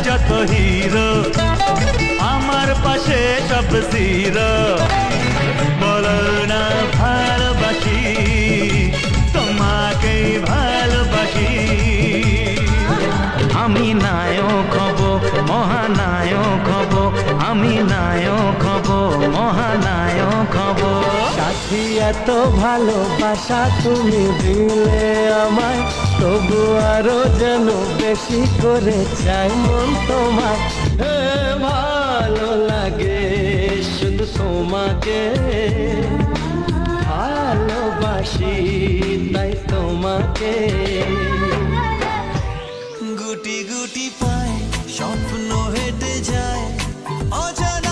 যত হিরো, আমার পাশে সব জিরো। বলো না ভালোবাসি, তোমাকেই ভালোবাসি। আমি নায়ক হব, মহানায়ক হব, আমি নায়ক হব, মহানায়ক হব। সাথী এত ভালোবাসা তুমি দিলে আমায়, তবু আরো যেন বেশি করে চাই মন তোমার। ভালো লাগে শুধু তোমাকে, ভালোবাসি তাই তোমাকে। গুটি গুটি পায় স্বপ্ন হেঁটে যায় অজানা